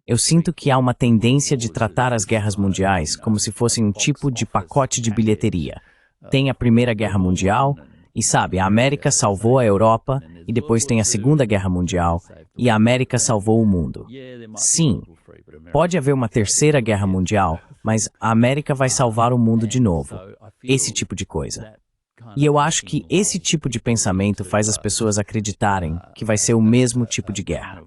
Eu sinto que há uma tendência de tratar as guerras mundiais como se fossem um tipo de pacote de bilheteria. Tem a Primeira Guerra Mundial e, sabe, a América salvou a Europa e depois tem a Segunda Guerra Mundial e a América salvou o mundo. Sim, pode haver uma Terceira Guerra Mundial, mas a América vai salvar o mundo de novo. Esse tipo de coisa. E eu acho que esse tipo de pensamento faz as pessoas acreditarem que vai ser o mesmo tipo de guerra.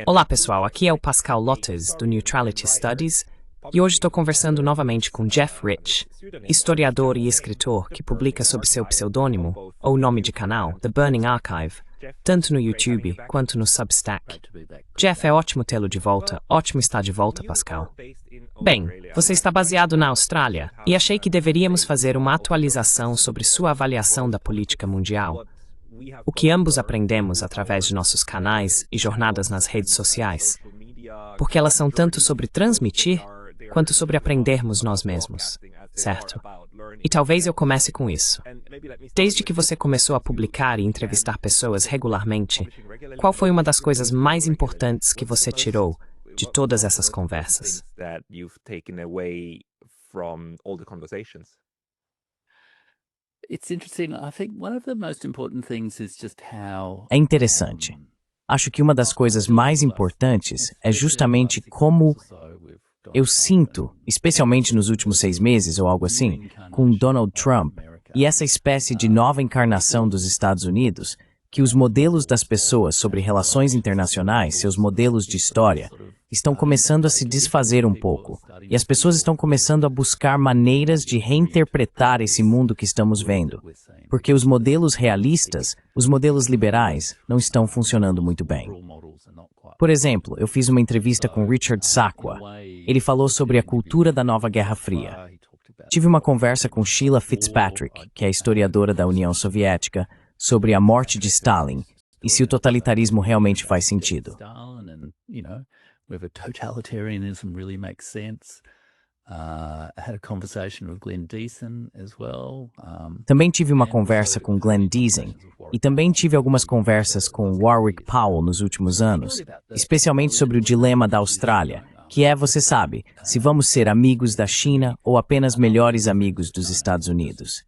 Olá pessoal, aqui é o Pascal Lottes do Neutrality Studies e hoje estou conversando novamente com Jeff Rich, historiador e escritor que publica sob seu pseudônimo ou nome de canal, The Burning Archive, tanto no YouTube quanto no Substack. Jeff, é ótimo tê-lo de volta, ótimo estar de volta, Pascal. Bem, você está baseado na Austrália e achei que deveríamos fazer uma atualização sobre sua avaliação da política mundial. O que ambos aprendemos através de nossos canais e jornadas nas redes sociais, porque elas são tanto sobre transmitir quanto sobre aprendermos nós mesmos, certo? E talvez eu comece com isso. Desde que você começou a publicar e entrevistar pessoas regularmente, qual foi uma das coisas mais importantes que você tirou de todas essas conversas? É interessante. Acho que uma das coisas mais importantes é justamente como eu sinto, especialmente nos últimos 6 meses ou algo assim, com Donald Trump e essa espécie de nova encarnação dos Estados Unidos, que os modelos das pessoas sobre relações internacionais, seus modelos de história, estão começando a se desfazer um pouco. E as pessoas estão começando a buscar maneiras de reinterpretar esse mundo que estamos vendo. Porque os modelos realistas, os modelos liberais, não estão funcionando muito bem. Por exemplo, eu fiz uma entrevista com Richard Sakwa. Ele falou sobre a cultura da nova Guerra Fria. Tive uma conversa com Sheila Fitzpatrick, que é historiadora da União Soviética, sobre a morte de Stalin e se o totalitarismo realmente faz sentido. Também tive uma conversa com Glenn Deason e também tive algumas conversas com Warwick Powell nos últimos anos, especialmente sobre o dilema da Austrália, que é, você sabe, se vamos ser amigos da China ou apenas melhores amigos dos Estados Unidos.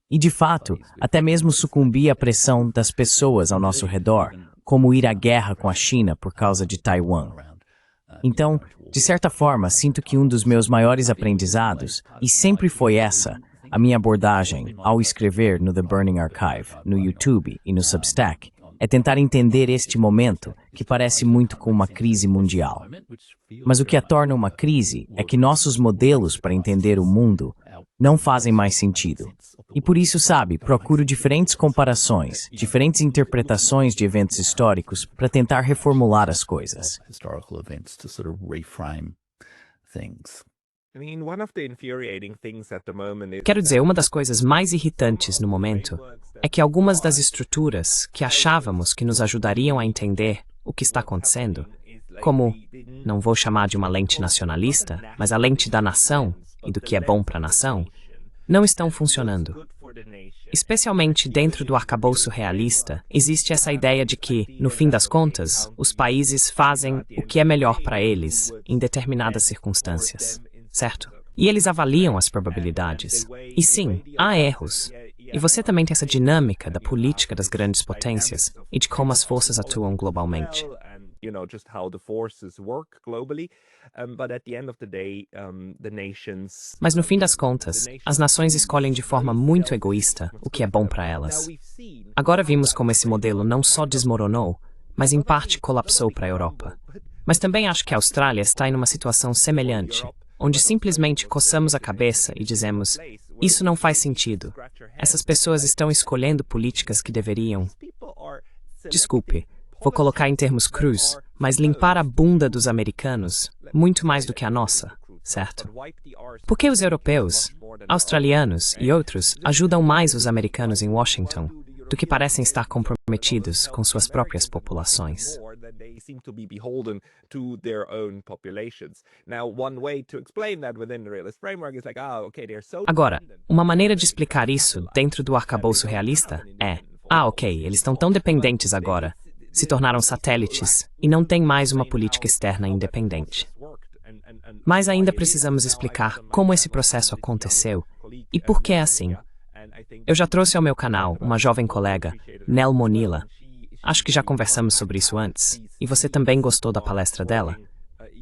E, de fato, até mesmo sucumbir à pressão das pessoas ao nosso redor, como ir à guerra com a China por causa de Taiwan. Então, de certa forma, sinto que um dos meus maiores aprendizados, e sempre foi essa, a minha abordagem ao escrever no The Burning Archive, no YouTube e no Substack, é tentar entender este momento que parece muito com uma crise mundial. Mas o que a torna uma crise é que nossos modelos para entender o mundo não fazem mais sentido. E por isso, sabe, procuro diferentes comparações, diferentes interpretações de eventos históricos para tentar reformular as coisas. Quero dizer, uma das coisas mais irritantes no momento é que algumas das estruturas que achávamos que nos ajudariam a entender o que está acontecendo, como, não vou chamar de uma lente nacionalista, mas a lente da nação e do que é bom para a nação, não estão funcionando. Especialmente dentro do arcabouço realista, existe essa ideia de que, no fim das contas, os países fazem o que é melhor para eles em determinadas circunstâncias, certo? E eles avaliam as probabilidades. E sim, há erros. E você também tem essa dinâmica da política das grandes potências e de como as forças atuam globalmente. Mas no fim das contas, as nações escolhem de forma muito egoísta o que é bom para elas. Agora vimos como esse modelo não só desmoronou, mas em parte colapsou para a Europa. Mas também acho que a Austrália está em uma situação semelhante, onde simplesmente coçamos a cabeça e dizemos: isso não faz sentido. Essas pessoas estão escolhendo políticas que deveriam... Desculpe, vou colocar em termos crus, mas limpar a bunda dos americanos muito mais do que a nossa, certo? Porque os europeus, australianos e outros ajudam mais os americanos em Washington do que parecem estar comprometidos com suas próprias populações. They seem to be beholden to their own populations. Now, one way to explain that within the realist framework is like, okay, they're so. Agora, uma maneira de explicar isso dentro do arcabouço realista é: ok, eles estão tão dependentes agora, se tornaram satélites e não têm mais uma política externa independente. Mas ainda precisamos explicar como esse processo aconteceu e por que é assim. Eu já trouxe ao meu canal uma jovem colega, Nell Monilla. Acho que já conversamos sobre isso antes, e você também gostou da palestra dela.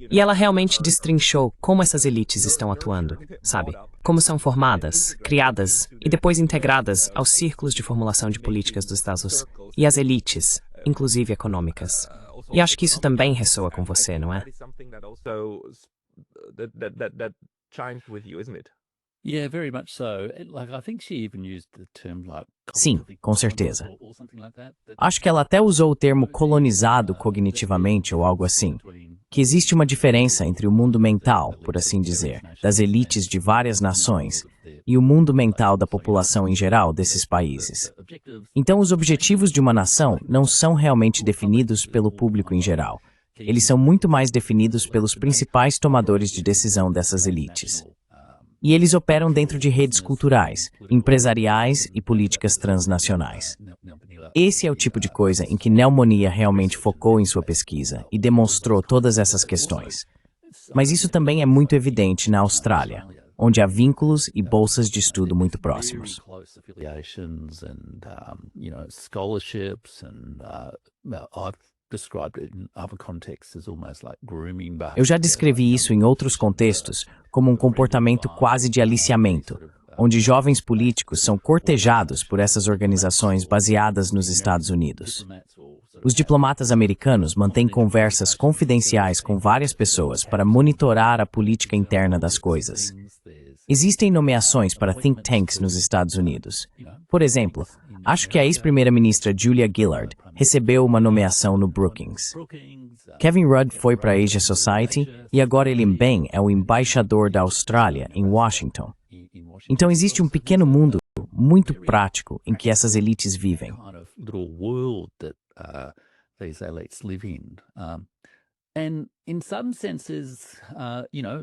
E ela realmente destrinchou como essas elites estão atuando, sabe? Como são formadas, criadas e depois integradas aos círculos de formulação de políticas dos Estados e às elites, inclusive econômicas. E acho que isso também ressoa com você, não é? That chimes with you, isn't it? Yeah, very much so. Like, I think she even used the term like Sim, com certeza. or something like that. Acho que ela até usou o termo colonizado cognitivamente ou algo assim. Que existe uma diferença entre o mundo mental, por assim dizer, das elites de várias nações e o mundo mental da população em geral desses países. Então, os objetivos de uma nação não são realmente definidos pelo público em geral. Eles são muito mais definidos pelos principais tomadores de decisão dessas elites. E eles operam dentro de redes culturais, empresariais e políticas transnacionais. Esse é o tipo de coisa em que Nell Monilla realmente focou em sua pesquisa e demonstrou todas essas questões. Mas isso também é muito evidente na Austrália, onde há vínculos e bolsas de estudo muito próximos. Eu já descrevi isso em outros contextos como um comportamento quase de aliciamento, onde jovens políticos são cortejados por essas organizações baseadas nos Estados Unidos. Os diplomatas americanos mantêm conversas confidenciais com várias pessoas para monitorar a política interna das coisas. Existem nomeações para think tanks nos Estados Unidos. Por exemplo, acho que a ex-primeira-ministra Julia Gillard recebeu uma nomeação no Brookings. Kevin Rudd foi para a Asia Society e agora ele bem é o embaixador da Austrália em Washington. Então existe um pequeno mundo muito prático em que essas elites vivem.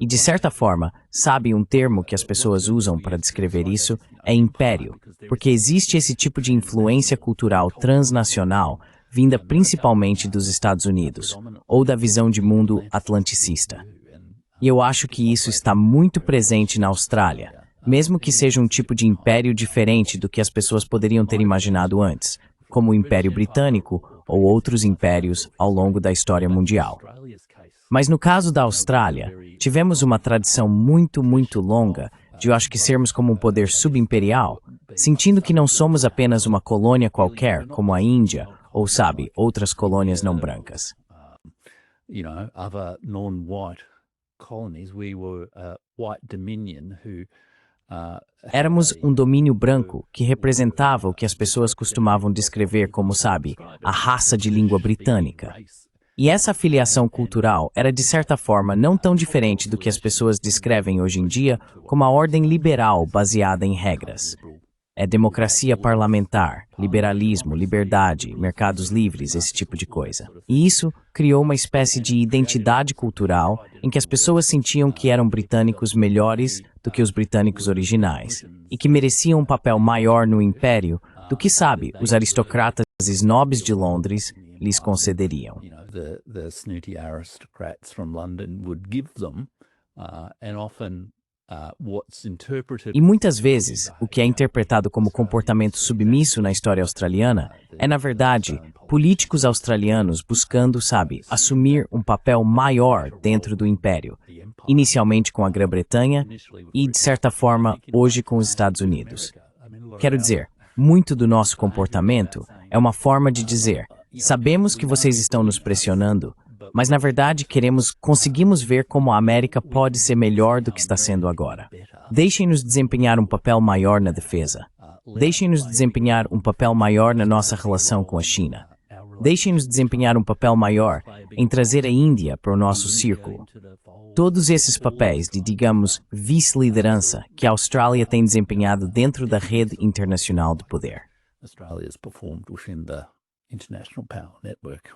E de certa forma, sabe, um termo que as pessoas usam para descrever isso é império, porque existe esse tipo de influência cultural transnacional vinda principalmente dos Estados Unidos, ou da visão de mundo atlanticista. E eu acho que isso está muito presente na Austrália, mesmo que seja um tipo de império diferente do que as pessoas poderiam ter imaginado antes, como o Império Britânico ou outros impérios ao longo da história mundial. Mas no caso da Austrália, tivemos uma tradição muito longa de eu acho que sermos como um poder subimperial, sentindo que não somos apenas uma colônia qualquer, como a Índia, ou sabe, outras colônias não brancas. Other non-white colonies, we were a white dominion who Éramos um domínio branco que representava o que as pessoas costumavam descrever como, sabe, a raça de língua britânica. E essa afiliação cultural era, de certa forma, não tão diferente do que as pessoas descrevem hoje em dia como a ordem liberal baseada em regras. É democracia parlamentar, liberalismo, liberdade, mercados livres, esse tipo de coisa. E isso criou uma espécie de identidade cultural em que as pessoas sentiam que eram britânicos melhores do que os britânicos originais e que mereciam um papel maior no império do que, sabe, os aristocratas snobs de Londres lhes concederiam. The snooty aristocrats from London would give them, and often E muitas vezes, o que é interpretado como comportamento submisso na história australiana é, na verdade, políticos australianos buscando, sabe, assumir um papel maior dentro do império, inicialmente com a Grã-Bretanha e, de certa forma, hoje com os Estados Unidos. Quero dizer, muito do nosso comportamento é uma forma de dizer: sabemos que vocês estão nos pressionando, mas, na verdade, conseguimos ver como a América pode ser melhor do que está sendo agora. Deixem-nos desempenhar um papel maior na defesa. Deixem-nos desempenhar um papel maior na nossa relação com a China. Deixem-nos desempenhar um papel maior em trazer a Índia para o nosso círculo. Todos esses papéis de, digamos, vice-liderança que a Austrália tem desempenhado dentro da rede internacional de poder. Australia's performed within the international power network.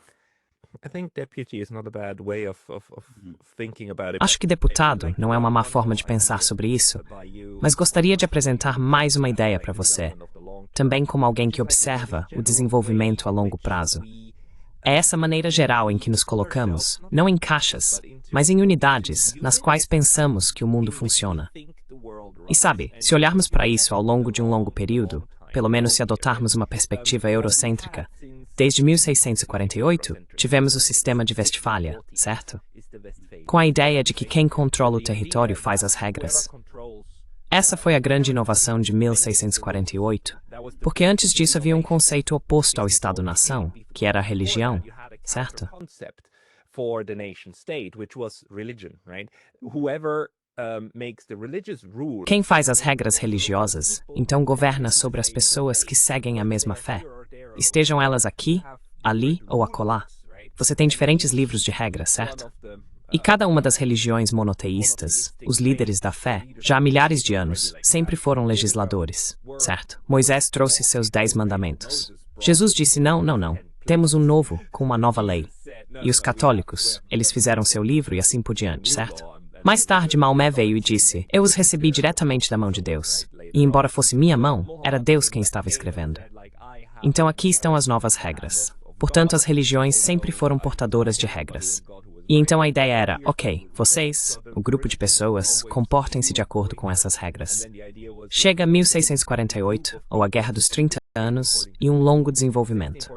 I think deputy is not a bad way of thinking about it. Acho que deputado não é uma má forma de pensar sobre isso, mas gostaria de apresentar mais uma ideia para você, também como alguém que observa o desenvolvimento a longo prazo. É essa maneira geral em que nos colocamos, não em caixas, mas em unidades nas quais pensamos que o mundo funciona. E sabe, se olharmos para isso ao longo de um longo período, pelo menos se adotarmos uma perspectiva eurocêntrica, desde 1648, tivemos o sistema de Westfália, certo? Com a ideia de que quem controla o território faz as regras. Essa foi a grande inovação de 1648, porque antes disso havia um conceito oposto ao Estado-nação, que era a religião, certo? For the nation state, which was religion, right? Whoever makes the religious rule. Quem faz as regras religiosas, então governa sobre as pessoas que seguem a mesma fé, estejam elas aqui, ali ou acolá. Você tem diferentes livros de regras, certo? E cada uma das religiões monoteístas, os líderes da fé, já há milhares de anos, sempre foram legisladores, certo? Moisés trouxe seus 10 mandamentos. Jesus disse não, não, não. Temos um novo, com uma nova lei. E os católicos, eles fizeram seu livro e assim por diante, certo? Mais tarde, Maomé veio e disse, eu os recebi diretamente da mão de Deus. E embora fosse minha mão, era Deus quem estava escrevendo. Então aqui estão as novas regras. Portanto, as religiões sempre foram portadoras de regras. E então a ideia era, ok, vocês, o grupo de pessoas, comportem-se de acordo com essas regras. Chega 1648, ou a Guerra dos 30 anos, e um longo desenvolvimento.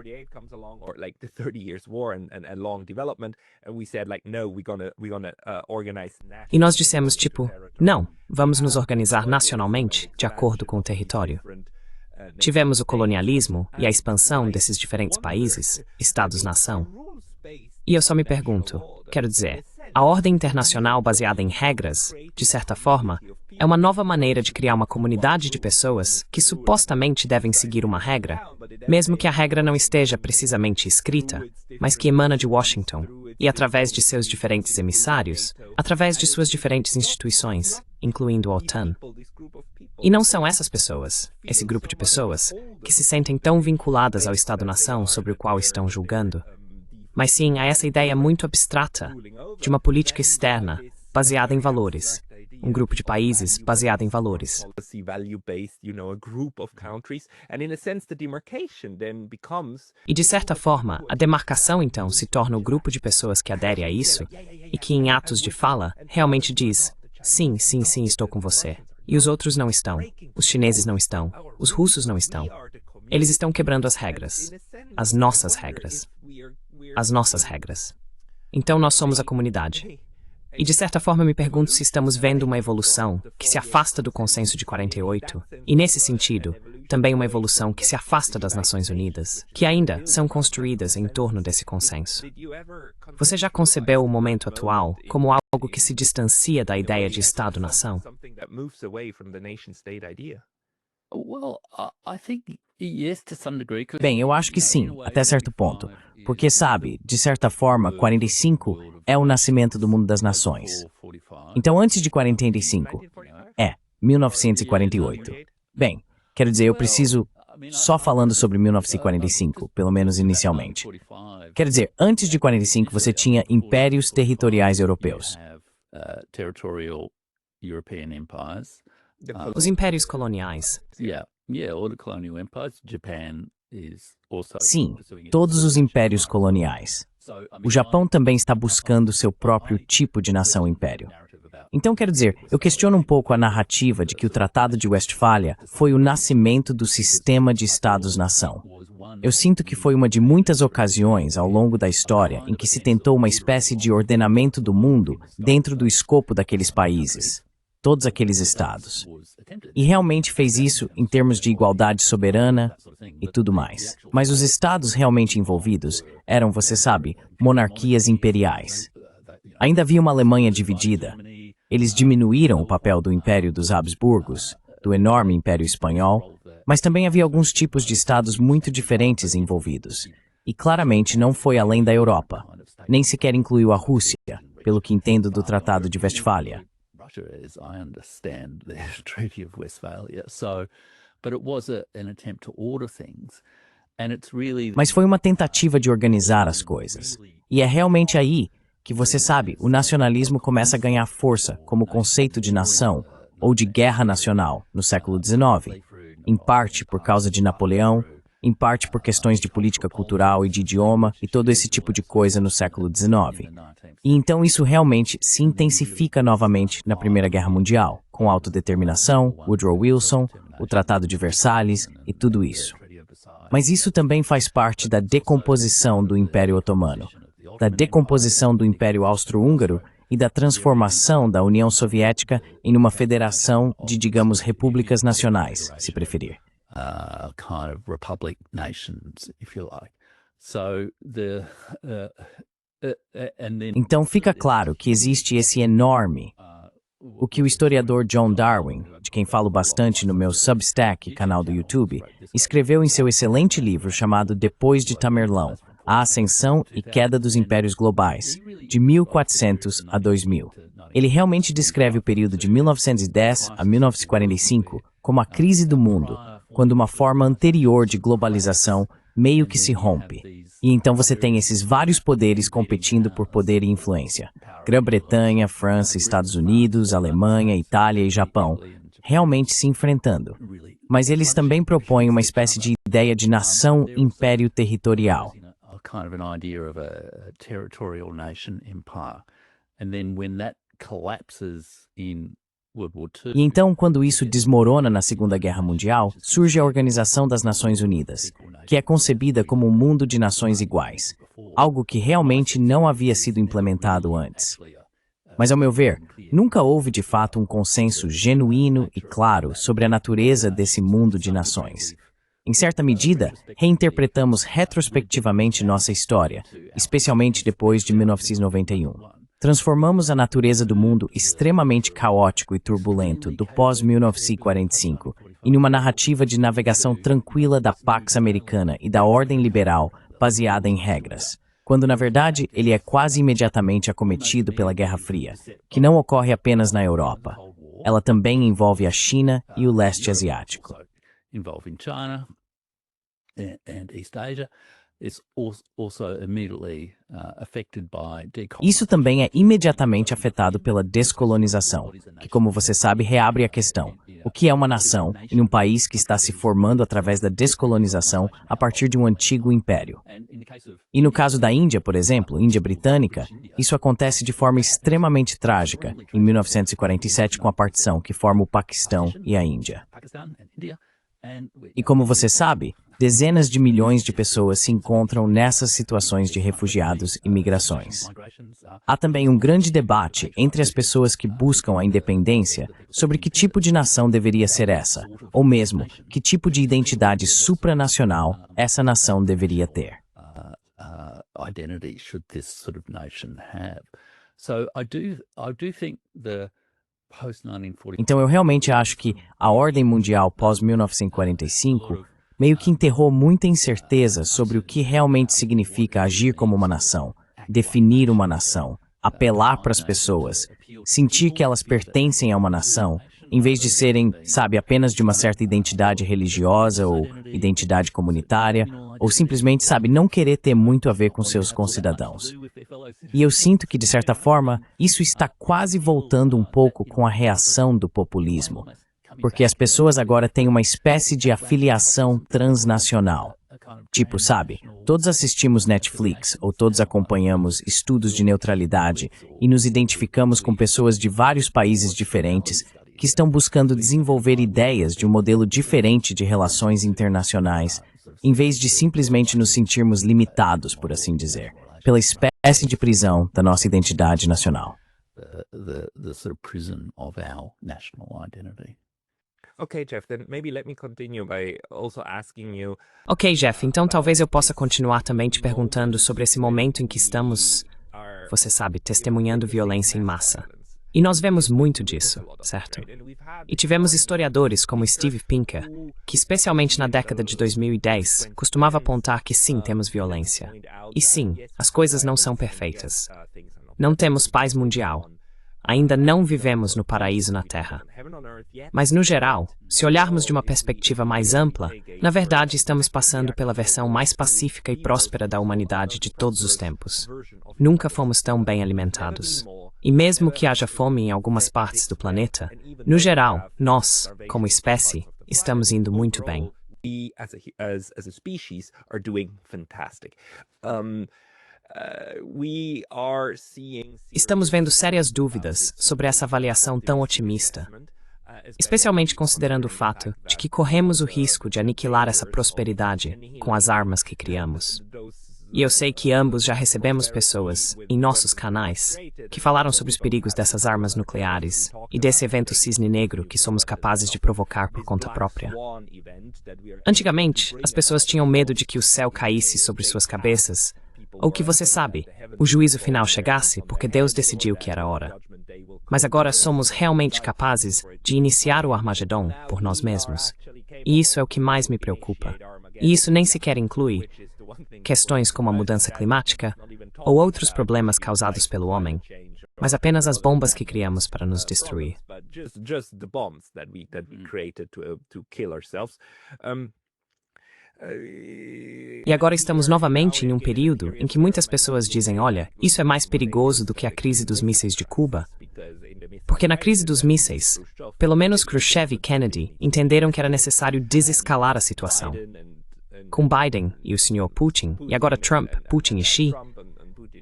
E nós dissemos, tipo, não, vamos nos organizar nacionalmente, de acordo com o território. Tivemos o colonialismo e a expansão desses diferentes países, estados-nação. E eu só me pergunto, quero dizer, a ordem internacional baseada em regras, de certa forma, é uma nova maneira de criar uma comunidade de pessoas que supostamente devem seguir uma regra, mesmo que a regra não esteja precisamente escrita, mas que emana de Washington, e através de seus diferentes emissários, através de suas diferentes instituições, incluindo a OTAN. E não são essas pessoas, esse grupo de pessoas, que se sentem tão vinculadas ao Estado-nação sobre o qual estão julgando, mas sim a essa ideia muito abstrata de uma política externa baseada em valores, um grupo de países baseado em valores. E de certa forma, a demarcação então se torna o grupo de pessoas que adere a isso e que em atos de fala realmente diz, sim, sim, sim, estou com você. E os outros não estão, os chineses não estão, os russos não estão. Eles estão quebrando as regras, as nossas regras. As nossas regras. Então nós somos a comunidade. E de certa forma me pergunto se estamos vendo uma evolução que se afasta do consenso de 48, e nesse sentido, também uma evolução que se afasta das Nações Unidas, que ainda são construídas em torno desse consenso. Você já concebeu o momento atual como algo que se distancia da ideia de Estado-nação? Bem, eu acho que sim, até certo ponto. Porque, sabe, de certa forma, 45 é o nascimento do mundo das nações. Então, antes de 45, 1948. Bem, quero dizer, eu preciso só falando sobre 1945, pelo menos inicialmente. Quer dizer, antes de 45 você tinha impérios territoriais europeus. Os impérios coloniais. Sim, todos os impérios coloniais. O Japão também está buscando seu próprio tipo de nação-império. Então, quero dizer, eu questiono um pouco a narrativa de que o Tratado de Westfália foi o nascimento do sistema de Estados-nação. Eu sinto que foi uma de muitas ocasiões ao longo da história em que se tentou uma espécie de ordenamento do mundo dentro do escopo daqueles países, todos aqueles estados. E realmente fez isso em termos de igualdade soberana e tudo mais. Mas os estados realmente envolvidos eram, você sabe, monarquias imperiais. Ainda havia uma Alemanha dividida. Eles diminuíram o papel do Império dos Habsburgos, do enorme Império Espanhol, mas também havia alguns tipos de estados muito diferentes envolvidos. E claramente não foi além da Europa. Nem sequer incluiu a Rússia, pelo que entendo do Tratado de Westfália. As I understand the Treaty of Westphalia. But it was an attempt to order things. Mas foi uma tentativa de organizar as coisas. E é realmente aí que, você sabe, o nacionalismo começa a ganhar força como conceito de nação ou de guerra nacional no século XIX, em parte por causa de Napoleão, em parte por questões de política cultural e de idioma e todo esse tipo de coisa no século XIX. E então isso realmente se intensifica novamente na Primeira Guerra Mundial, com autodeterminação, Woodrow Wilson, o Tratado de Versalhes e tudo isso. Mas isso também faz parte da decomposição do Império Otomano, da decomposição do Império Austro-Húngaro e da transformação da União Soviética em uma federação de, digamos, repúblicas nacionais, se preferir. Kind of republic nations, if you like. Então fica claro que existe esse enorme, o que o historiador John Darwin, de quem falo bastante no meu Substack e canal do YouTube, escreveu em seu excelente livro chamado Depois de Tamerlão, A Ascensão e Queda dos Impérios Globais, de 1400 a 2000. Ele realmente descreve o período de 1910 a 1945 como a crise do mundo, quando uma forma anterior de globalização meio que se rompe. E então você tem esses vários poderes competindo por poder e influência. Grã-Bretanha, França, Estados Unidos, Alemanha, Itália e Japão, realmente se enfrentando. Mas eles também propõem uma espécie de ideia de nação-império territorial. Kind of an idea of a territorial nation empire. And then when that collapses in World War II. E então, quando isso desmorona na Segunda Guerra Mundial, surge a Organização das Nações Unidas, que é concebida como um mundo de nações iguais, algo que realmente não havia sido implementado antes. Mas, ao meu ver, nunca houve de fato um consenso genuíno e claro sobre a natureza desse mundo de nações. Em certa medida, reinterpretamos retrospectivamente nossa história, especialmente depois de 1991. Transformamos a natureza do mundo extremamente caótico e turbulento do pós-1945 em uma narrativa de navegação tranquila da Pax Americana e da ordem liberal baseada em regras, quando na verdade ele é quase imediatamente acometido pela Guerra Fria, que não ocorre apenas na Europa. Ela também envolve a China e o leste asiático. Involving China and East Asia. It's also immediately affected by Isso também é imediatamente afetado pela descolonização, que, como você sabe, reabre a questão: o que é uma nação em um país que está se formando através da descolonização a partir de um antigo império? E no caso da Índia, por exemplo, Índia Britânica, isso acontece de forma extremamente trágica, em 1947 com a partição que forma o Paquistão e a Índia. E como você sabe, dezenas de milhões de pessoas se encontram nessas situações de refugiados e migrações. Há também um grande debate entre as pessoas que buscam a independência sobre que tipo de nação deveria ser essa, ou mesmo que tipo de identidade supranacional essa nação deveria ter. Identity should this sort of nation have? So I do think the Então eu realmente acho que a ordem mundial pós-1945 meio que enterrou muita incerteza sobre o que realmente significa agir como uma nação, definir uma nação, apelar para as pessoas, sentir que elas pertencem a uma nação, em vez de serem, sabe, apenas de uma certa identidade religiosa ou identidade comunitária, ou simplesmente, sabe, não querer ter muito a ver com seus concidadãos. E eu sinto que, de certa forma, isso está quase voltando um pouco com a reação do populismo, porque as pessoas agora têm uma espécie de afiliação transnacional. Tipo, sabe, todos assistimos Netflix ou todos acompanhamos estudos de neutralidade e nos identificamos com pessoas de vários países diferentes que estão buscando desenvolver ideias de um modelo diferente de relações internacionais, em vez de simplesmente nos sentirmos limitados, por assim dizer, pela espécie de prisão da nossa identidade nacional. The sort of prison of our national identity. Okay, Jeff, then maybe let me continue by also asking you. Ok, Jeff, então talvez eu possa continuar também te perguntando sobre esse momento em que estamos, você sabe, testemunhando violência em massa. E nós vemos muito disso, certo? E tivemos historiadores como Steve Pinker, que especialmente na década de 2010, costumava apontar que sim, temos violência. E sim, as coisas não são perfeitas. Não temos paz mundial. ainda não vivemos no paraíso na Terra. Mas, no geral, se olharmos de uma perspectiva mais ampla, na verdade estamos passando pela versão mais pacífica e próspera da humanidade de todos os tempos. Nunca fomos tão bem alimentados. E mesmo que haja fome em algumas partes do planeta, no geral, nós, como espécie, estamos indo muito bem. We, as a species, are doing fantastic. Estamos vendo sérias dúvidas sobre essa avaliação tão otimista, especialmente considerando o fato de que corremos o risco de aniquilar essa prosperidade com as armas que criamos. E eu sei que ambos já recebemos pessoas, em nossos canais, que falaram sobre os perigos dessas armas nucleares e desse evento cisne negro que somos capazes de provocar por conta própria. Antigamente, as pessoas tinham medo de que o céu caísse sobre suas cabeças, ou que, você sabe, o juízo final chegasse porque Deus decidiu que era hora. Mas agora somos realmente capazes de iniciar o Armagedon por nós mesmos. E isso é o que mais me preocupa. E isso nem sequer inclui questões como a mudança climática ou outros problemas causados pelo homem, mas apenas as bombas que criamos para nos destruir. E agora estamos novamente em um período em que muitas pessoas dizem, olha, isso é mais perigoso do que a crise dos mísseis de Cuba. Porque na crise dos mísseis, pelo menos Khrushchev e Kennedy entenderam que era necessário desescalar a situação. Com Biden e o Sr. Putin, e agora Trump, Putin e Xi,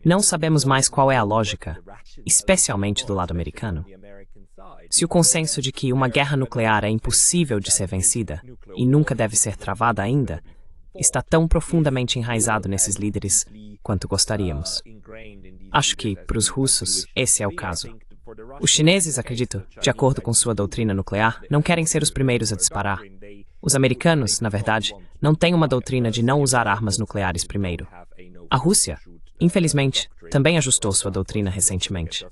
não sabemos mais qual é a lógica, especialmente do lado americano. Se o consenso de que uma guerra nuclear é impossível de ser vencida e nunca deve ser travada ainda, está tão profundamente enraizado nesses líderes quanto gostaríamos. Acho que, para os russos, esse é o caso. Os chineses, acredito, de acordo com sua doutrina nuclear, não querem ser os primeiros a disparar. Os americanos, na verdade, não têm uma doutrina de não usar armas nucleares primeiro. A Rússia, infelizmente, também ajustou sua doutrina recentemente.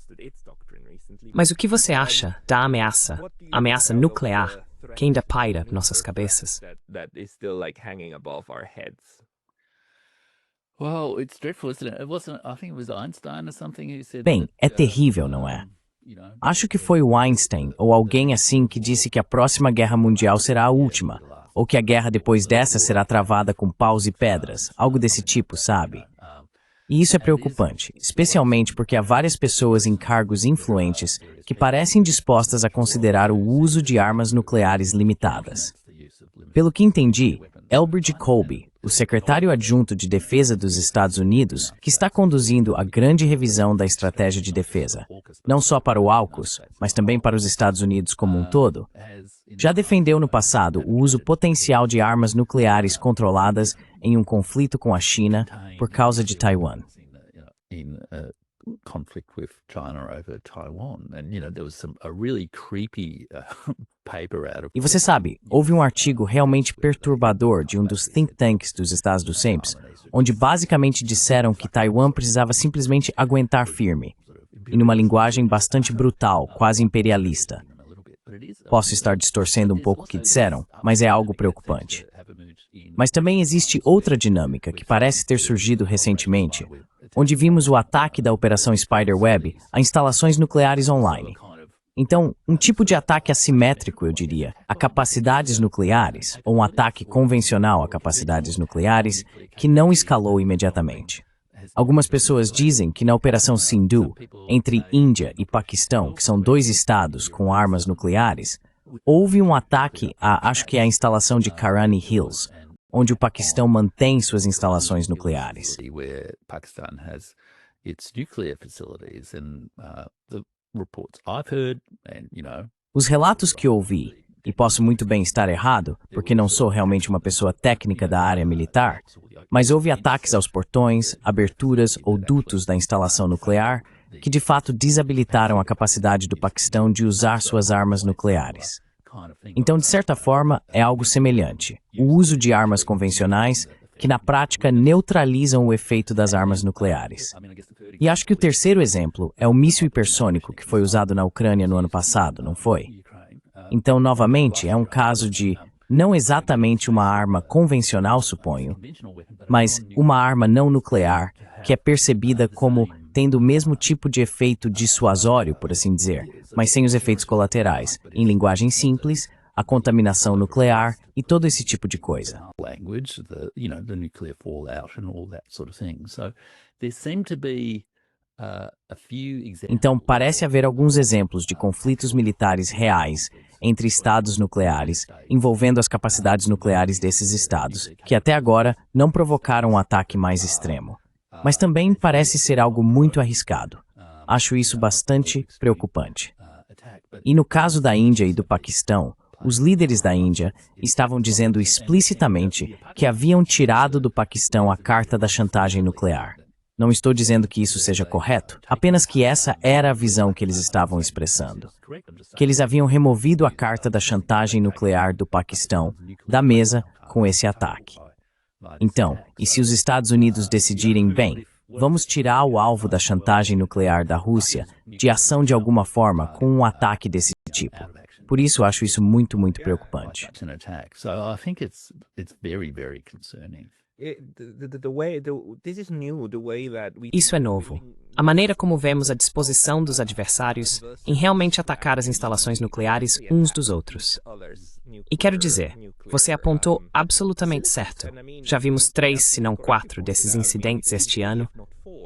Mas o que você acha da ameaça nuclear, que ainda paira nossas cabeças? Bem, é terrível, não é? Acho que foi o Einstein ou alguém assim que disse que a próxima guerra mundial será a última, ou que a guerra depois dessa será travada com paus e pedras, algo desse tipo, sabe? E isso é preocupante, especialmente porque há várias pessoas em cargos influentes que parecem dispostas a considerar o uso de armas nucleares limitadas. Pelo que entendi, Elbridge Colby, o secretário adjunto de defesa dos Estados Unidos, que está conduzindo a grande revisão da estratégia de defesa, não só para o AUKUS, mas também para os Estados Unidos como um todo, já defendeu no passado o uso potencial de armas nucleares controladas em um conflito com a China por causa de Taiwan. Conflict with China over Taiwan, and there was a really creepy paper out of. E você sabe, houve um artigo realmente perturbador de um dos think tanks dos Estados do SEMPS, onde basicamente disseram que Taiwan precisava simplesmente aguentar firme, e numa linguagem bastante brutal, quase imperialista. Posso estar distorcendo um pouco o que disseram, mas é algo preocupante. Mas também existe outra dinâmica que parece ter surgido recentemente, onde vimos o ataque da Operação Spiderweb a instalações nucleares online. Então, um tipo de ataque assimétrico, eu diria, a capacidades nucleares, ou um ataque convencional a capacidades nucleares, que não escalou imediatamente. Algumas pessoas dizem que na Operação Sindhu, entre Índia e Paquistão, que são dois estados com armas nucleares, houve um ataque acho que é a instalação de Karani Hills, onde o Paquistão mantém suas instalações nucleares. Os relatos que ouvi, e posso muito bem estar errado, porque não sou realmente uma pessoa técnica da área militar, mas houve ataques aos portões, aberturas ou dutos da instalação nuclear que de fato desabilitaram a capacidade do Paquistão de usar suas armas nucleares. Então, de certa forma, é algo semelhante. O uso de armas convencionais que, na prática, neutralizam o efeito das armas nucleares. E acho que o terceiro exemplo é o míssil hipersônico que foi usado na Ucrânia no ano passado, não foi? Então, novamente, é um caso de não exatamente uma arma convencional, suponho, mas uma arma não nuclear que é percebida como tendo o mesmo tipo de efeito dissuasório, por assim dizer, mas sem os efeitos colaterais. Em linguagem simples, a contaminação nuclear e todo esse tipo de coisa. Language, the nuclear fallout and all that sort of thing. So there seem to be a few examples. Então, parece haver alguns exemplos de conflitos militares reais entre estados nucleares, envolvendo as capacidades nucleares desses estados, que até agora não provocaram um ataque mais extremo. Mas também parece ser algo muito arriscado. Acho isso bastante preocupante. E no caso da Índia e do Paquistão, os líderes da Índia estavam dizendo explicitamente que haviam tirado do Paquistão a carta da chantagem nuclear. Não estou dizendo que isso seja correto, apenas que essa era a visão que eles estavam expressando. Que eles haviam removido a carta da chantagem nuclear do Paquistão da mesa com esse ataque. Então, e se os Estados Unidos decidirem, bem, vamos tirar o alvo da chantagem nuclear da Rússia de ação de alguma forma com um ataque desse tipo? Por isso, acho isso muito, muito preocupante. Isso é novo. A maneira como vemos a disposição dos adversários em realmente atacar as instalações nucleares uns dos outros. E quero dizer, você apontou absolutamente certo. Já vimos 3, se não 4, desses incidentes este ano,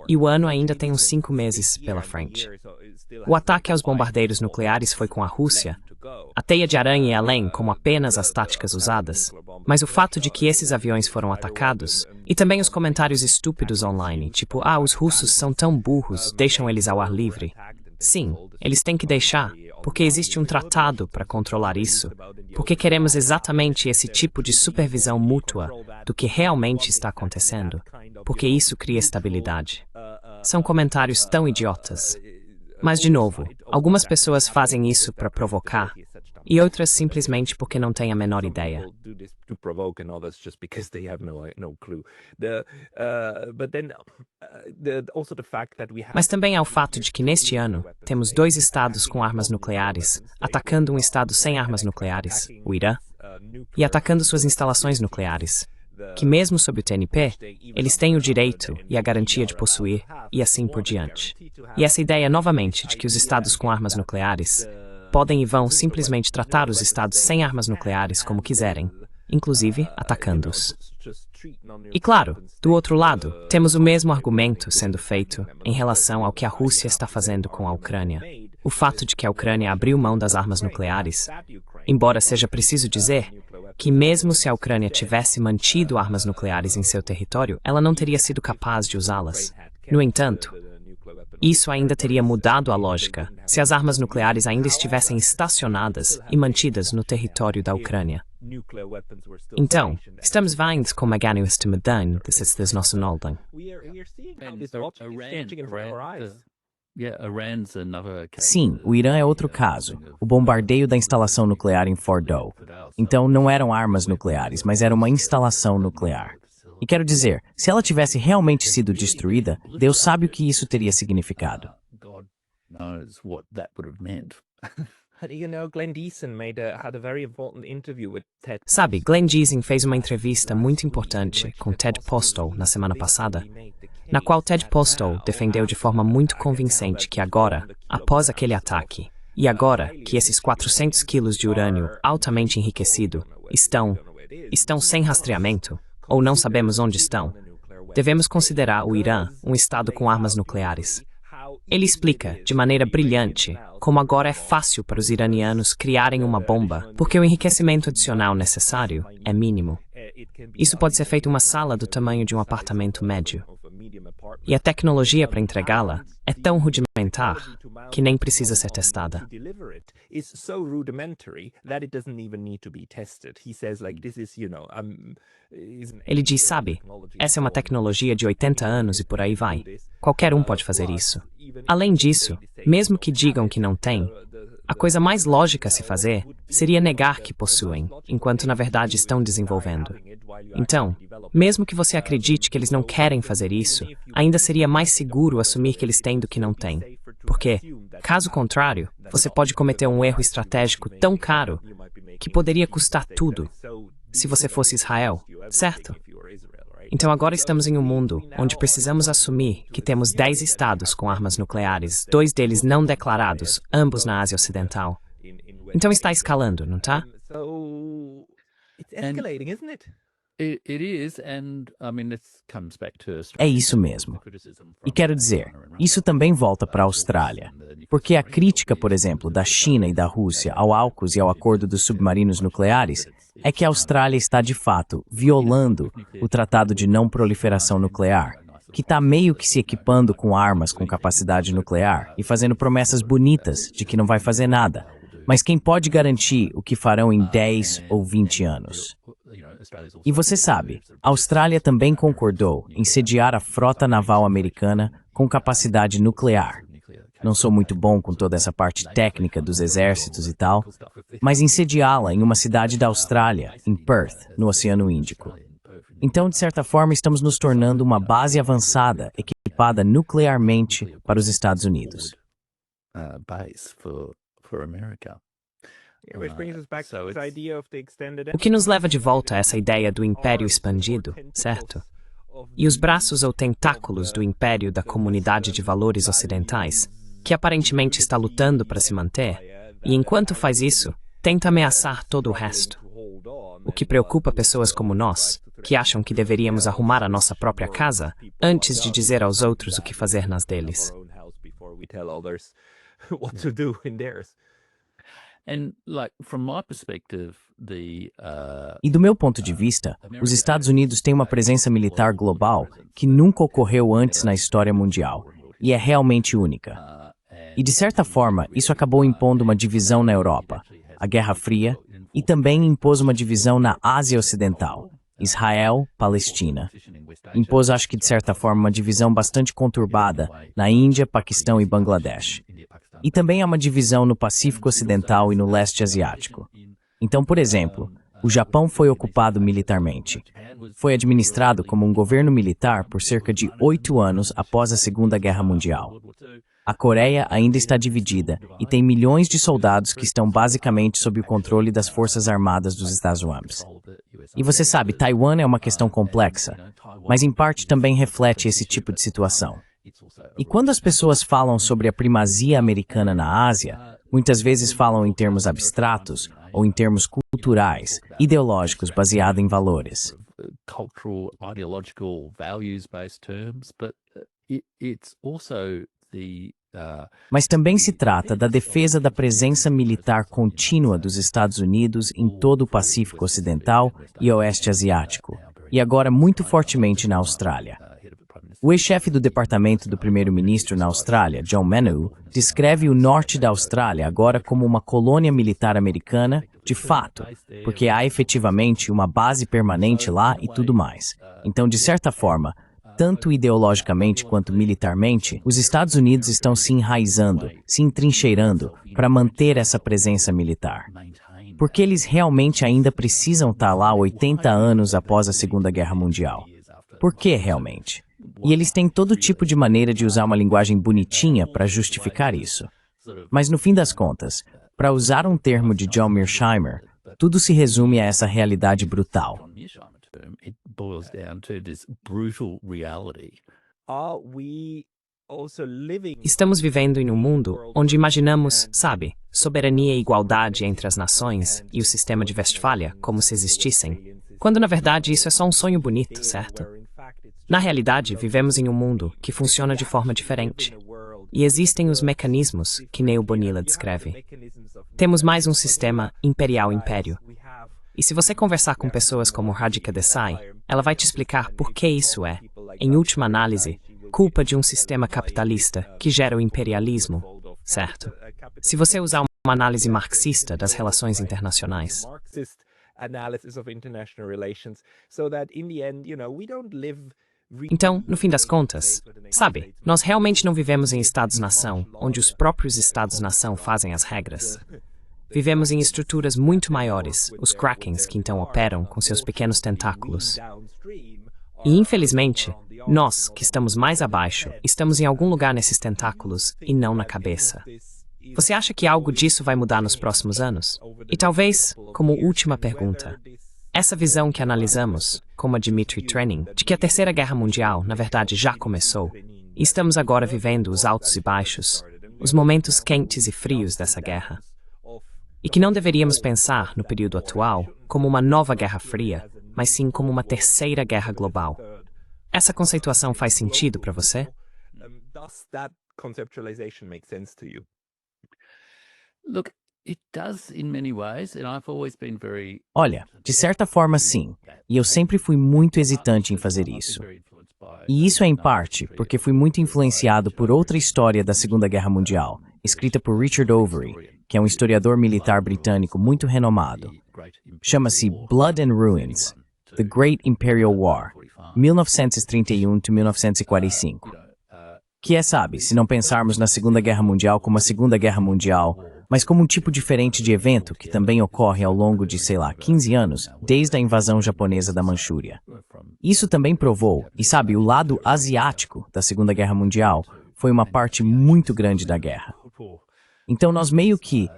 e o ano ainda tem uns 5 meses pela frente. O ataque aos bombardeiros nucleares foi com a Rússia. A teia de aranha e além como apenas as táticas usadas. Mas o fato de que esses aviões foram atacados, e também os comentários estúpidos online, tipo, os russos são tão burros, deixam eles ao ar livre. Sim, eles têm que deixar, porque existe um tratado para controlar isso, porque queremos exatamente esse tipo de supervisão mútua do que realmente está acontecendo, porque isso cria estabilidade. São comentários tão idiotas. Mas, de novo, algumas pessoas fazem isso para provocar, e outras simplesmente porque não têm a menor ideia. Mas também há o fato de que neste ano temos 2 estados com armas nucleares atacando um estado sem armas nucleares, o Irã, e atacando suas instalações nucleares, que mesmo sob o TNP, eles têm o direito e a garantia de possuir, e assim por diante. E essa ideia, novamente, de que os estados com armas nucleares podem e vão simplesmente tratar os estados sem armas nucleares como quiserem, inclusive atacando-os. E claro, do outro lado, temos o mesmo argumento sendo feito em relação ao que a Rússia está fazendo com a Ucrânia. O fato de que a Ucrânia abriu mão das armas nucleares, embora seja preciso dizer que mesmo se a Ucrânia tivesse mantido armas nucleares em seu território, ela não teria sido capaz de usá-las. No entanto, isso ainda teria mudado a lógica se as armas nucleares ainda estivessem estacionadas e mantidas no território da Ucrânia. Então, estamos vendo como a ganho este medano desse nosso Noldan. Sim, o Irã é outro caso, o bombardeio da instalação nuclear em Fordow. Então não eram armas nucleares, mas era uma instalação nuclear. E quero dizer, se ela tivesse realmente sido destruída, Deus sabe o que isso teria significado. Sabe, Glenn Deason fez uma entrevista muito importante com Ted Postol na semana passada, na qual Ted Postol defendeu de forma muito convincente que agora, após aquele ataque, e agora que esses 400 quilos de urânio altamente enriquecido estão sem rastreamento, ou não sabemos onde estão, devemos considerar o Irã um estado com armas nucleares. Ele explica, de maneira brilhante, como agora é fácil para os iranianos criarem uma bomba, porque o enriquecimento adicional necessário é mínimo. Isso pode ser feito em uma sala do tamanho de um apartamento médio. E a tecnologia para entregá-la é tão rudimentar que nem precisa ser testada. Ele diz, sabe, essa é uma tecnologia de 80 anos e por aí vai. Qualquer um pode fazer isso. Além disso, mesmo que digam que não tem, a coisa mais lógica a se fazer seria negar que possuem, enquanto na verdade estão desenvolvendo. Então, mesmo que você acredite que eles não querem fazer isso, ainda seria mais seguro assumir que eles têm do que não têm. Porque, caso contrário, você pode cometer um erro estratégico tão caro que poderia custar tudo se você fosse Israel, certo? Então agora estamos em um mundo onde precisamos assumir que temos 10 estados com armas nucleares, 2 deles não declarados, ambos na Ásia Ocidental. Então está escalando, não tá? So it's escalating, isn't it? It is, and I mean, this comes back to É isso mesmo. E quero dizer, isso também volta para a Austrália. Porque a crítica, por exemplo, da China e da Rússia ao AUKUS e ao Acordo dos Submarinos Nucleares é que a Austrália está, de fato, violando o Tratado de Não Proliferação Nuclear, que está meio que se equipando com armas com capacidade nuclear e fazendo promessas bonitas de que não vai fazer nada. Mas quem pode garantir o que farão em 10 ou 20 anos? E você sabe, a Austrália também concordou em sediar a frota naval americana com capacidade nuclear. Não sou muito bom com toda essa parte técnica dos exércitos e tal, mas em sediá-la em uma cidade da Austrália, em Perth, no Oceano Índico. Então, de certa forma, estamos nos tornando uma base avançada, equipada nuclearmente para os Estados Unidos. Base for America. Which brings us back to this idea of the extended O que nos leva de volta a essa ideia do império expandido, certo? E os braços ou tentáculos do império da comunidade de valores ocidentais, que aparentemente está lutando para se manter, e enquanto faz isso, tenta ameaçar todo o resto. O que preocupa pessoas como nós, que acham que deveríamos arrumar a nossa própria casa antes de dizer aos outros o que fazer nas deles. And like from my perspective, E do meu ponto de vista, os Estados Unidos têm uma presença militar global que nunca ocorreu antes na história mundial, e é realmente única. E de certa forma, isso acabou impondo uma divisão na Europa, a Guerra Fria, e também impôs uma divisão na Ásia Ocidental, Israel, Palestina. Impôs, acho que de certa forma, uma divisão bastante conturbada na Índia, Paquistão e Bangladesh. E também há uma divisão no Pacífico Ocidental e no Leste Asiático. Então, por exemplo, o Japão foi ocupado militarmente. Foi administrado como um governo militar por cerca de 8 anos após a Segunda Guerra Mundial. A Coreia ainda está dividida e tem milhões de soldados que estão basicamente sob o controle das Forças Armadas dos Estados Unidos. E você sabe, Taiwan é uma questão complexa, mas em parte também reflete esse tipo de situação. E quando as pessoas falam sobre a primazia americana na Ásia, muitas vezes falam em termos abstratos ou em termos culturais, ideológicos baseados em valores. cultural, ideological, values-based terms, but it's also Mas também se trata da defesa da presença militar contínua dos Estados Unidos em todo o Pacífico Ocidental e Oeste Asiático, e agora muito fortemente na Austrália. O ex-chefe do departamento do primeiro-ministro na Austrália, John Manu, descreve o norte da Austrália agora como uma colônia militar americana, de fato, porque há efetivamente uma base permanente lá e tudo mais. Então, de certa forma, tanto ideologicamente quanto militarmente, os Estados Unidos estão se enraizando, se entrincheirando para manter essa presença militar. Porque eles realmente ainda precisam estar lá 80 anos após a Segunda Guerra Mundial. Por que realmente? E eles têm todo tipo de maneira de usar uma linguagem bonitinha para justificar isso. Mas no fim das contas, para usar um termo de John Mearsheimer, tudo se resume a essa realidade brutal. it boils down to this brutal reality. Are we also living Estamos vivendo em um mundo onde imaginamos, sabe, soberania e igualdade entre as nações e o sistema de Westfália como se existissem, quando na verdade isso é só um sonho bonito, certo? Na realidade, vivemos em um mundo que funciona de forma diferente. E existem os mecanismos que Neil Bonilla descreve. Temos mais um sistema imperial-império. E se você conversar com pessoas como Radhika Desai, ela vai te explicar por que isso é, em última análise, culpa de um sistema capitalista que gera o imperialismo, certo? Se você usar uma análise marxista das relações internacionais. Então, no fim das contas, sabe, nós realmente não vivemos em estados-nação, onde os próprios estados-nação fazem as regras. Vivemos em estruturas muito maiores, os Krakens que então operam com seus pequenos tentáculos. E, infelizmente, nós, que estamos mais abaixo, estamos em algum lugar nesses tentáculos e não na cabeça. Você acha que algo disso vai mudar nos próximos anos? E talvez, como última pergunta, Essa visão que analisamos, como a Dmitry Trenin, de que a Terceira Guerra Mundial, na verdade, já começou, e estamos agora vivendo os altos e baixos, os momentos quentes e frios dessa guerra. E que não deveríamos pensar, no período atual, como uma nova Guerra Fria, mas sim como uma terceira guerra global. Essa conceituação faz sentido para você? Does that conceptualization make sense to you? Look, it does in many ways, and I've always been very. Olha, de certa forma sim, e eu sempre fui muito hesitante em fazer isso. E isso é em parte porque fui muito influenciado por outra história da Segunda Guerra Mundial, escrita por Richard Overy, que é um historiador militar britânico muito renomado. Chama-se Blood and Ruins, The Great Imperial War, 1931 a 1945. Que é, sabe, se não pensarmos na Segunda Guerra Mundial como a Segunda Guerra Mundial, mas como um tipo diferente de evento que também ocorre ao longo de, sei lá, 15 anos, desde a invasão japonesa da Manchúria. Isso também provou, e sabe, o lado asiático da Segunda Guerra Mundial foi uma parte muito grande da guerra. Então nós meio que,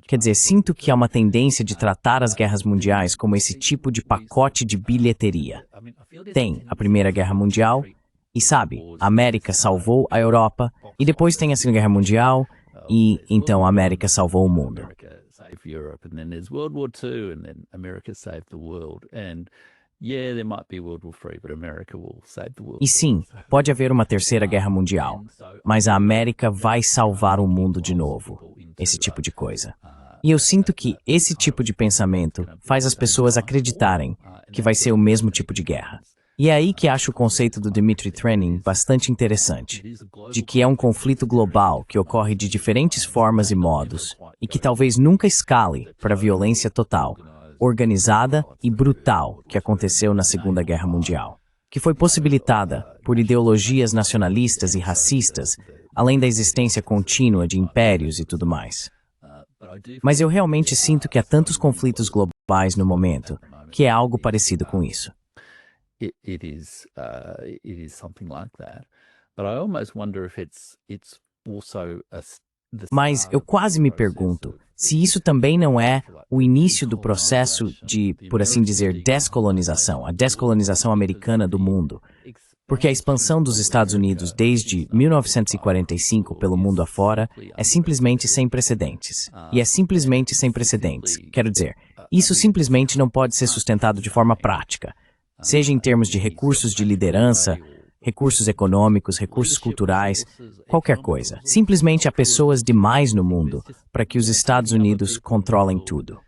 quer dizer, sinto que há uma tendência de tratar as guerras mundiais como esse tipo de pacote de bilheteria. Tem a Primeira Guerra Mundial, e sabe, a América salvou a Europa, e depois tem a Segunda Guerra Mundial, e então a América salvou o mundo. E sim, pode haver uma terceira guerra mundial, mas a América vai salvar o mundo de novo, esse tipo de coisa. E eu sinto que esse tipo de pensamento faz as pessoas acreditarem que vai ser o mesmo tipo de guerra. E é aí que acho o conceito do Dmitry Trenin bastante interessante, de que é um conflito global que ocorre de diferentes formas e modos, e que talvez nunca escale para a violência total, organizada e brutal que aconteceu na Segunda Guerra Mundial, que foi possibilitada por ideologias nacionalistas e racistas, além da existência contínua de impérios e tudo mais. Mas eu realmente sinto que há tantos conflitos globais no momento, que é algo parecido com isso. It is something like that, but I almost wonder if it's also Mas eu quase me pergunto se isso também não é o início do processo de, por assim dizer, descolonização, a descolonização americana do mundo. Porque a expansão dos Estados Unidos desde 1945 pelo mundo afora é simplesmente sem precedentes. E é simplesmente sem precedentes. Quero dizer, isso simplesmente não pode ser sustentado de forma prática. Seja em termos de recursos de liderança, recursos econômicos, recursos culturais, qualquer coisa. Simplesmente há pessoas demais no mundo para que os Estados Unidos controlem tudo.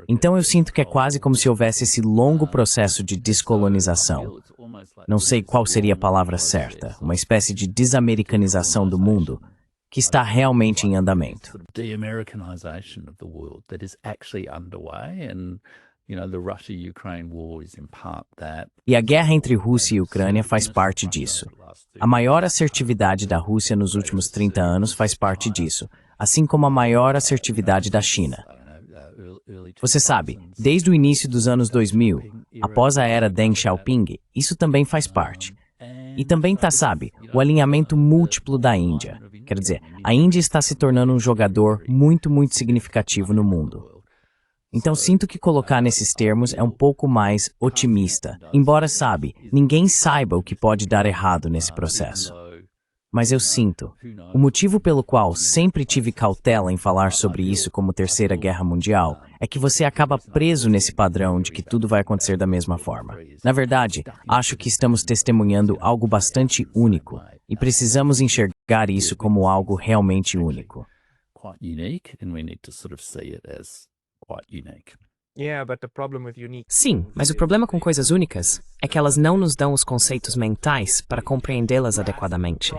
Então eu sinto que é quase como se houvesse esse longo processo de descolonização. Não sei qual seria a palavra certa, uma espécie de desamericanização do mundo que está realmente em andamento. E a guerra entre Rússia e Ucrânia faz parte disso. A maior assertividade da Rússia nos últimos 30 anos faz parte disso, assim como a maior assertividade da China. Você sabe, desde o início dos anos 2000, após a era Deng Xiaoping, isso também faz parte. E também tá, sabe, o alinhamento múltiplo da Índia. Quer dizer, a Índia está se tornando um jogador muito significativo no mundo. Então sinto que colocar nesses termos é um pouco mais otimista, embora, sabe, ninguém saiba o que pode dar errado nesse processo. Mas eu sinto, o motivo pelo qual sempre tive cautela em falar sobre isso como Terceira Guerra Mundial é que você acaba preso nesse padrão de que tudo vai acontecer da mesma forma. Na verdade, acho que estamos testemunhando algo bastante único e precisamos enxergar isso como algo realmente único. Sim, mas o problema com coisas únicas é que elas não nos dão os conceitos mentais para compreendê-las adequadamente.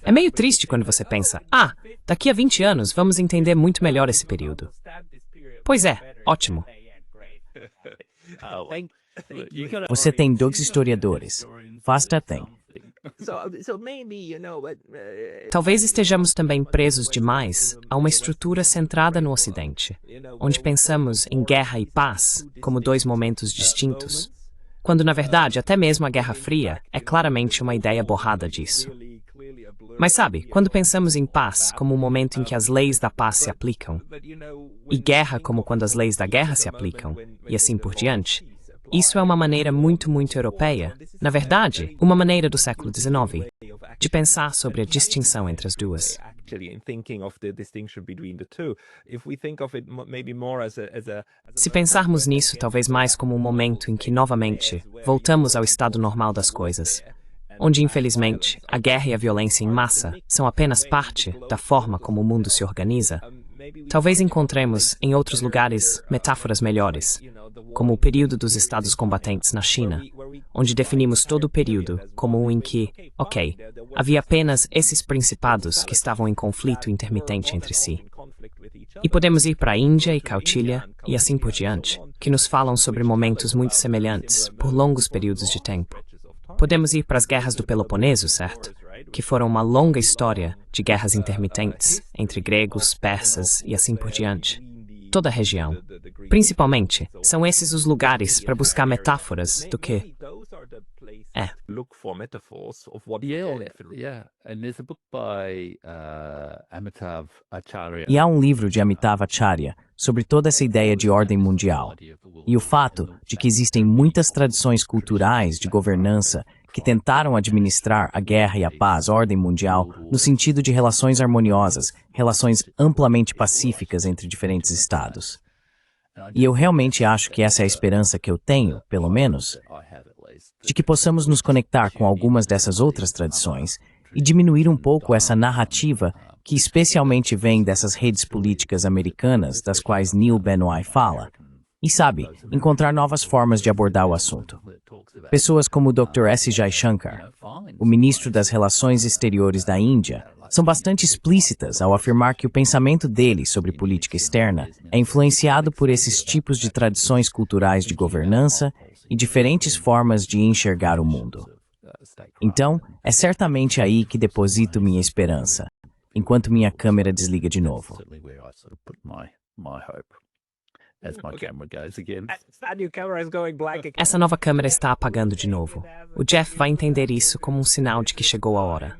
É meio triste quando você pensa, daqui a 20 anos vamos entender muito melhor esse período. Pois é, ótimo. Você tem 2 historiadores. Faz that thing. Talvez estejamos também presos demais a uma estrutura centrada no Ocidente, onde pensamos em guerra e paz como 2 momentos distintos, quando na verdade até mesmo a Guerra Fria é claramente uma ideia borrada disso. Mas sabe, quando pensamos em paz como um momento em que as leis da paz se aplicam, e guerra como quando as leis da guerra se aplicam, e assim por diante, isso é uma maneira muito europeia, na verdade, uma maneira do século XIX, de pensar sobre a distinção entre as duas. Se pensarmos nisso talvez mais como um momento em que, novamente, voltamos ao estado normal das coisas, onde, infelizmente, a guerra e a violência em massa são apenas parte da forma como o mundo se organiza, talvez encontremos, em outros lugares, metáforas melhores, como o período dos estados combatentes na China, onde definimos todo o período como um em que, ok, havia apenas esses principados que estavam em conflito intermitente entre si. E podemos ir para a Índia e Kautilya, e assim por diante, que nos falam sobre momentos muito semelhantes, por longos períodos de tempo. Podemos ir para as guerras do Peloponeso, certo? Que foram uma longa história de guerras intermitentes entre gregos, persas e assim por diante. Toda a região. Principalmente, são esses os lugares para buscar metáforas do que Yeah. And there's a book by Amitav Acharya. E há um livro de Amitav Acharya sobre toda essa ideia de ordem mundial. E o fato de que existem muitas tradições culturais de governança que tentaram administrar a guerra e a paz, a ordem mundial, no sentido de relações harmoniosas, relações amplamente pacíficas entre diferentes estados. E eu realmente acho que essa é a esperança que eu tenho, pelo menos, de que possamos nos conectar com algumas dessas outras tradições e diminuir um pouco essa narrativa que especialmente vem dessas redes políticas americanas das quais Neil Benoit fala. E sabe, encontrar novas formas de abordar o assunto. Pessoas como o Dr. S. Jaishankar, o ministro das Relações Exteriores da Índia, são bastante explícitas ao afirmar que o pensamento dele sobre política externa é influenciado por esses tipos de tradições culturais de governança e diferentes formas de enxergar o mundo. Então, é certamente aí que deposito minha esperança, enquanto minha câmera desliga de novo. Essa nova câmera está apagando de novo. O Jeff vai entender isso como um sinal de que chegou a hora.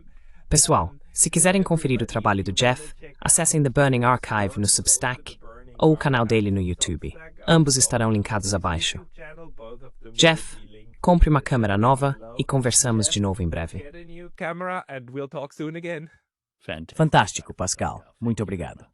Pessoal, se quiserem conferir o trabalho do Jeff, acessem The Burning Archive no Substack ou o canal dele no YouTube. Ambos estarão linkados abaixo. Jeff, compre uma câmera nova e conversamos de novo em breve. Fantástico, Pascal. Muito obrigado.